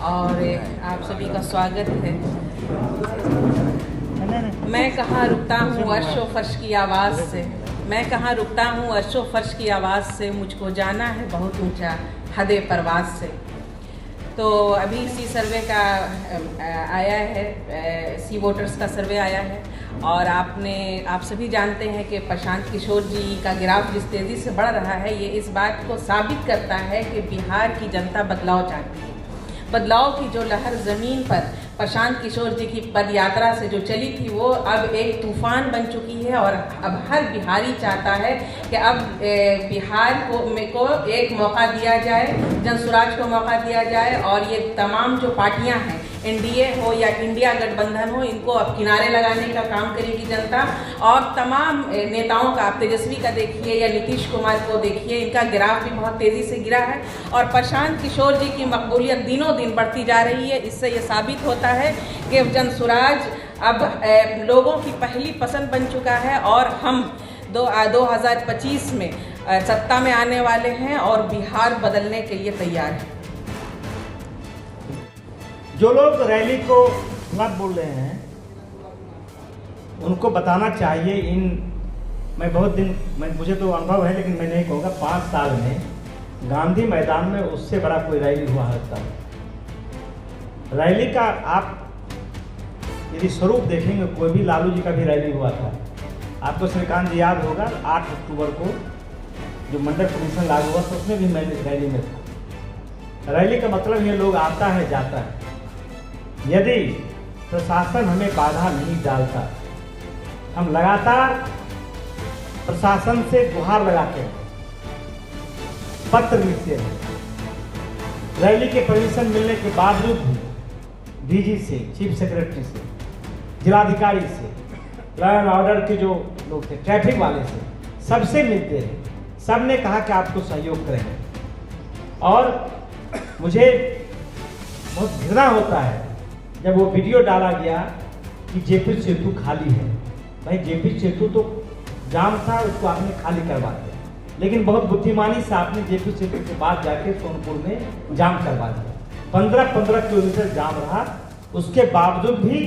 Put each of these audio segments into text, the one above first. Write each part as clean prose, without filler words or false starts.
और आप सभी का स्वागत है। मैं कहाँ रुकता हूँ अर्शो फर्श की आवाज़ से, मैं कहाँ रुकता हूँ अर्शो फर्श की आवाज़ से, मुझको जाना है बहुत ऊंचा हदे परवाज़ से। तो अभी सी सर्वे का आया है, सी वोटर्स का सर्वे आया है और आप सभी जानते हैं कि प्रशांत किशोर जी का ग्राफ जिस तेज़ी से बढ़ रहा है, ये इस बात को साबित करता है कि बिहार की जनता बदलाव चाहती है। बदलाव की जो लहर ज़मीन पर प्रशांत किशोर जी की पद यात्रा से जो चली थी, वो अब एक तूफान बन चुकी है और अब हर बिहारी चाहता है कि अब बिहार को एक मौका दिया जाए, जनसुराज को मौका दिया जाए और ये तमाम जो पार्टियां हैं, एनडीए हो या इंडिया गठबंधन हो, इनको अब किनारे लगाने का काम करेगी जनता। और तमाम नेताओं का, आप तेजस्वी का देखिए या नीतीश कुमार को देखिए, इनका ग्राफ भी बहुत तेज़ी से गिरा है और प्रशांत किशोर जी की मकबूलियत दिनों दिन बढ़ती जा रही है। इससे ये साबित होता है कि जनसुराज अब लोगों की पहली पसंद बन चुका है और हम 2025 में सत्ता में आने वाले हैं और बिहार बदलने के लिए तैयार हैं। जो लोग रैली को गलत बोल रहे हैं उनको बताना चाहिए। मुझे तो अनुभव है, लेकिन मैं नहीं कहूँगा 5 साल में गांधी मैदान में उससे बड़ा कोई रैली हुआ है। रैली का आप यदि स्वरूप देखेंगे, कोई भी लालू जी का भी रैली हुआ था, आपको श्रीकांत जी याद होगा 8 अक्टूबर को जो मंडल कमीशन लागू हुआ था, उसमें भी मैं रैली में था। रैली का मतलब ये लोग आता है जाता है। यदि प्रशासन हमें बाधा नहीं डालता, हम लगातार प्रशासन से गुहार लगाते हैं, पत्र लिखते हैं, रैली के परमिशन मिलने के बावजूद भी डीजी से, चीफ सेक्रेटरी से, जिलाधिकारी से, लॉ एंड ऑर्डर के जो लोग थे, ट्रैफिक वाले से, सबसे मिलते हैं, सब ने कहा कि आपको सहयोग करेंगे। और मुझे बहुत घृणा होता है जब वो वीडियो डाला गया कि जेपी सेतु खाली है। भाई, जेपी सेतु तो जाम था, उसको आपने खाली करवा दिया, लेकिन बहुत बुद्धिमानी से आपने जेपी सेतु के बाद जाके सोनपुर में जाम करवा दिया। 15-15 किलोमीटर जाम रहा, उसके बावजूद भी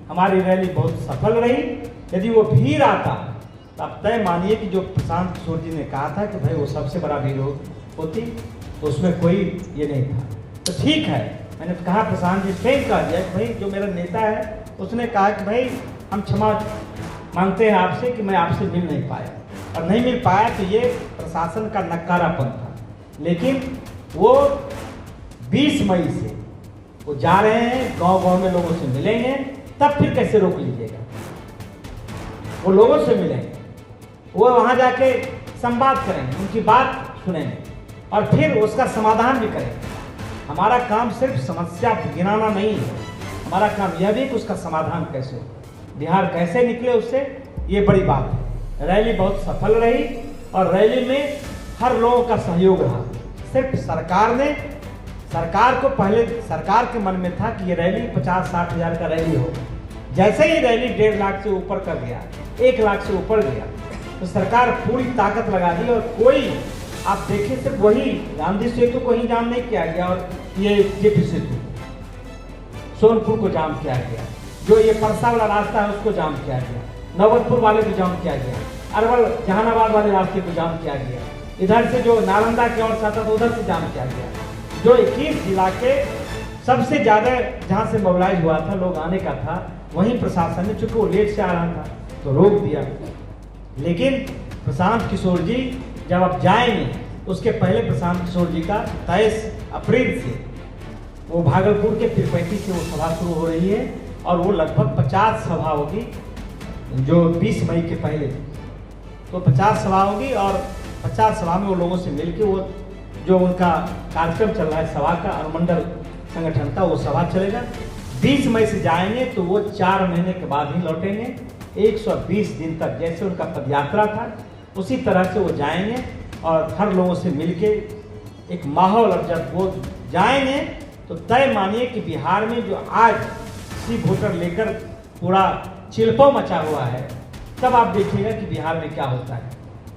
हमारी रैली बहुत सफल रही। यदि वो भीड़ आता तो आप तय मानिए कि जो प्रशांत किशोर जी ने कहा था कि भाई वो सबसे बड़ा भीड़ होती, तो उसमें कोई ये नहीं था। तो ठीक है, मैंने कहा, प्रशांत जी स्वयं कह दिया कि भाई जो मेरा नेता है उसने कहा कि भाई हम क्षमा मांगते हैं आपसे कि मैं आपसे मिल नहीं पाया, और नहीं मिल पाया तो ये प्रशासन का नकारापन था। लेकिन वो 20 मई से वो जा रहे हैं, गांव-गांव में लोगों से मिलेंगे, तब फिर कैसे रोक लीजिएगा। वो लोगों से मिलेंगे, वो वहां जाके संवाद करेंगे, उनकी बात सुनेंगे और फिर उसका समाधान भी करेंगे। हमारा काम सिर्फ समस्या गिनाना नहीं है, हमारा काम यह भी कि उसका समाधान कैसे हो, बिहार कैसे निकले उससे, ये बड़ी बात है। रैली बहुत सफल रही और रैली में हर लोगों का सहयोग रहा। सिर्फ सरकार को पहले सरकार के मन में था कि ये रैली 50-60 हज़ार का रैली हो। जैसे ही रैली 1.5 लाख से ऊपर कर गया, 1 लाख से ऊपर गया, तो सरकार पूरी ताकत लगा दी और कोई, आप देखिए, सिर्फ वही गांधी सेतु को ही जाम नहीं किया गया और ये जेपी सेतु, सोनपुर को जाम किया गया, जो ये परसा वाला रास्ता है उसको जाम किया गया, नौबतपुर वाले को जाम किया गया, अरवल जहानाबाद वाले रास्ते को जाम किया गया, इधर से जो नालंदा की ओर से आता था उधर से जाम किया गया। जो 21 जिला के सबसे ज़्यादा जहाँ से मोबिलाइज हुआ था, लोग आने का था, वहीं प्रशासन ने, चूंकि वो लेट से आ रहा था, तो रोक दिया। लेकिन प्रशांत किशोर जी जब आप जाएंगे, उसके पहले प्रशांत किशोर जी का 23 अप्रैल से वो भागलपुर के तिरुपति से वो सभा शुरू हो रही है और वो लगभग 50 सभा होगी, जो 20 मई के पहले, तो 50 सभा होगी और 50 सभा में वो लोगों से मिलके वो जो उनका कार्यक्रम चल रहा है सभा का, अनुमंडल संगठन का, वो सभा चलेगा। 20 मई से जाएंगे तो वो 4 महीने के बाद ही लौटेंगे। 120 दिन तक जैसे उनका पदयात्रा था उसी तरह से वो जाएंगे और हर लोगों से मिलके एक माहौल, और जब वो जाएंगे तो तय मानिए कि बिहार में जो आज सी वोटर लेकर पूरा चिल्पो मचा हुआ है, तब आप देखिएगा कि बिहार में क्या होता है।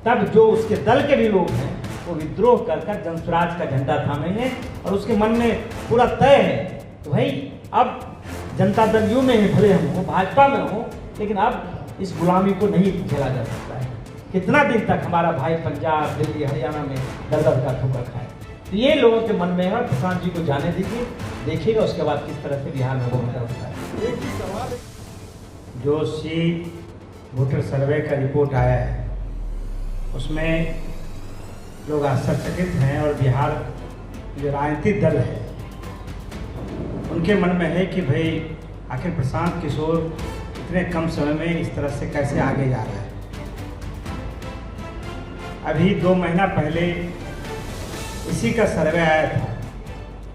तब जो उसके दल के भी लोग हैं वो विद्रोह कर जनसुराज का झंडा थामेंगे और उसके मन में पूरा तय है तो भाई अब जनता दल यू में ही भले हम हो, भाजपा में हो, लेकिन अब इस गुलामी को नहीं झेला जा सकता है। कितना दिन तक हमारा भाई पंजाब, दिल्ली, हरियाणा में दर दर का ठोकर खाए। तो ये लोगों के मन में है और प्रशांत जी को जाने दीजिए, देखिएगा उसके बाद किस तरह से बिहार में वोटर होता है। एक ही सवाल है। जो सी वोटर सर्वे का रिपोर्ट आया है उसमें लोग आश्चर्यचकित हैं और बिहार जो राजनीतिक दल है उनके मन में है कि भाई आखिर प्रशांत किशोर इतने कम समय में इस तरह से कैसे आगे जा रहा है। अभी 2 महीना पहले इसी का सर्वे आया था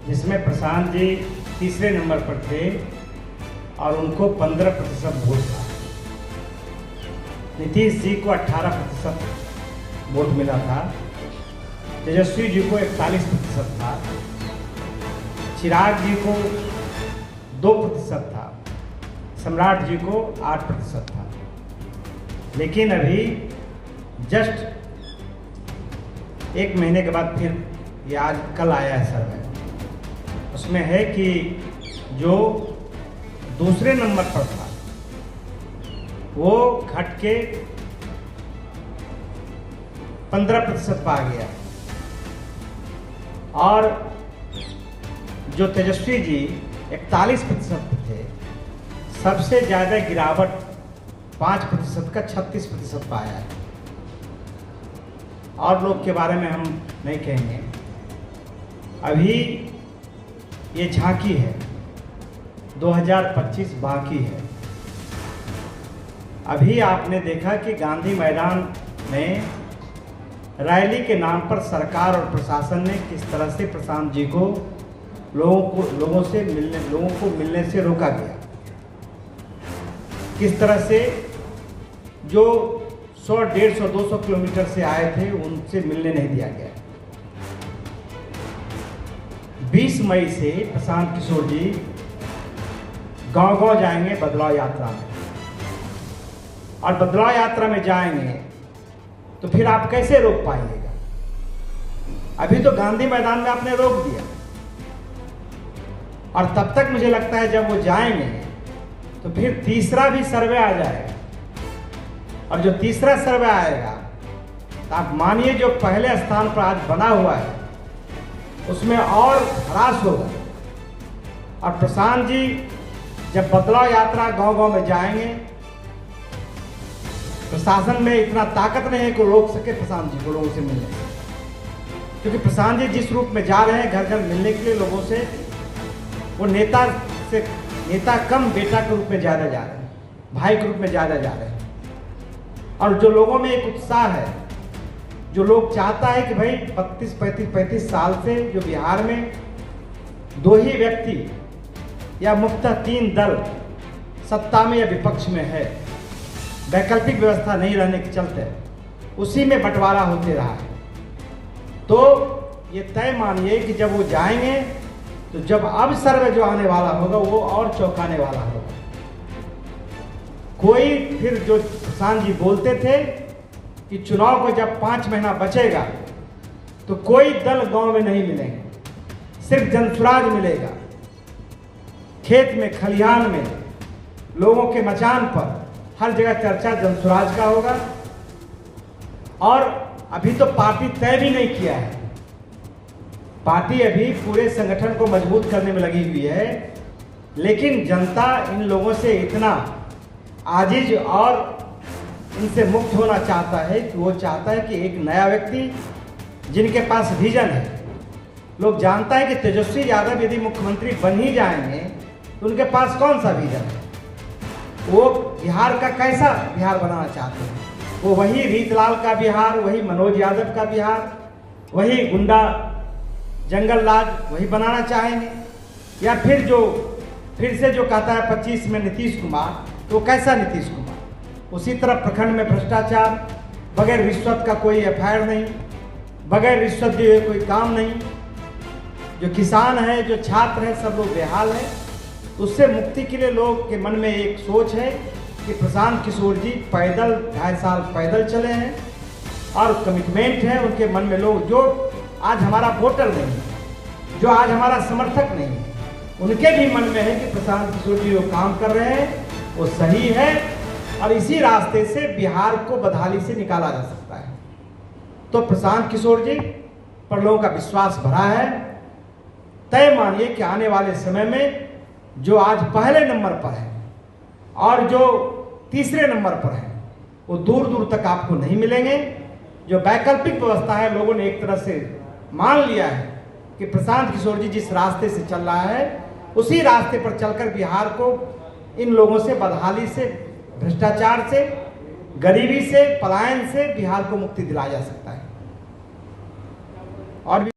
जिसमें प्रशांत जी तीसरे नंबर पर थे और उनको 15% वोट था। नीतीश जी को 18% वोट मिला था, तेजस्वी जी को 41% था, चिराग जी को 2% था, सम्राट जी को 8% था। लेकिन अभी जस्ट 1 महीने के बाद फिर ये आज कल आया है सर्वे, उसमें है कि जो दूसरे नंबर पर था वो घट के 15% पा गया और जो तेजस्वी जी 41% थे, सबसे ज़्यादा गिरावट 5% का 36% पाया है। और लोग के बारे में हम नहीं कहेंगे, अभी ये झांकी है, 2025 बाकी है। अभी आपने देखा कि गांधी मैदान में रैली के नाम पर सरकार और प्रशासन ने किस तरह से प्रशांत जी को लोगों को मिलने से रोका गया। किस तरह से जो 100, 150, 200 किलोमीटर से आए थे उनसे मिलने नहीं दिया गया। 20 मई से प्रशांत किशोर जी गांव-गांव जाएंगे बदलाव यात्रा में, और बदलाव यात्रा में जाएंगे तो फिर आप कैसे रोक पाइएगा? अभी तो गांधी मैदान में आपने रोक दिया, और तब तक मुझे लगता है जब वो जाएंगे तो फिर तीसरा भी सर्वे आ जाएगा, और जो तीसरा सर्वे आएगा तो आप मानिए जो पहले स्थान पर आज बना हुआ है उसमें और ह्रास होगा। और प्रशांत जी जब बदलाव यात्रा गांव-गांव में जाएंगे, प्रशासन में इतना ताकत नहीं है कि रोक सके प्रशांत जी को लोगों से मिलने, क्योंकि प्रशांत जी जिस रूप में जा रहे हैं घर घर मिलने के लिए लोगों से, वो नेता कम बेटा के रूप में ज़्यादा जा रहे हैं, भाई के रूप में ज़्यादा जा रहे हैं। और जो लोगों में एक उत्साह है, जो लोग चाहता है कि भाई 35 साल से जो बिहार में 2 ही व्यक्ति या मुख्यतः 3 दल सत्ता में या विपक्ष में है, वैकल्पिक व्यवस्था नहीं रहने के चलते उसी में बंटवारा होते रहा है। तो ये तय मानिए कि जब वो जाएंगे तो जब अब सर्वे जो आने वाला होगा वो और चौंकाने वाला होगा। कोई फिर जो प्रशांत जी बोलते थे कि चुनाव को जब 5 महीना बचेगा तो कोई दल गांव में नहीं मिलेंगे, सिर्फ जनसुराज मिलेगा। खेत में, खलिहान में, लोगों के मचान पर हर जगह चर्चा जनसुराज का होगा। और अभी तो पार्टी तय भी नहीं किया है, पार्टी अभी पूरे संगठन को मजबूत करने में लगी हुई है, लेकिन जनता इन लोगों से इतना आजिज और इनसे मुक्त होना चाहता है कि वो चाहता है कि एक नया व्यक्ति जिनके पास विजन है। लोग जानता है कि तेजस्वी यादव यदि मुख्यमंत्री बन ही जाएंगे तो उनके पास कौन सा विजन है, वो बिहार का कैसा बिहार बनाना चाहते हैं। वो वही रीतलाल का बिहार, वही मनोज यादव का बिहार, वही गुंडा जंगल राज वही बनाना चाहेंगे, या फिर से जो कहता है 25 में नीतीश कुमार, तो कैसा नीतीश कुमार? उसी तरह प्रखंड में भ्रष्टाचार, बगैर रिश्वत का कोई एफआईआर नहीं, बगैर रिश्वत दिए कोई काम नहीं, जो किसान है, जो छात्र है, सब लोग बेहाल है। उससे मुक्ति के लिए लोग के मन में एक सोच है कि प्रशांत किशोर जी पैदल 2.5 साल पैदल चले हैं और कमिटमेंट है उनके मन में। लोग जो आज हमारा वोटर नहीं है, जो आज हमारा समर्थक नहीं है, उनके भी मन में है कि प्रशांत किशोर जी जो काम कर रहे हैं वो सही है और इसी रास्ते से बिहार को बदहाली से निकाला जा सकता है। तो प्रशांत किशोर जी पर लोगों का विश्वास भरा है। तय मानिए कि आने वाले समय में जो आज पहले नंबर पर है और जो तीसरे नंबर पर है वो दूर दूर तक आपको नहीं मिलेंगे। जो वैकल्पिक व्यवस्था है, लोगों ने एक तरह से मान लिया है कि प्रशांत किशोर जी जिस रास्ते से चल रहा है उसी रास्ते पर चलकर बिहार को इन लोगों से, बदहाली से, भ्रष्टाचार से, गरीबी से, पलायन से बिहार को मुक्ति दिलाया जा सकता है। और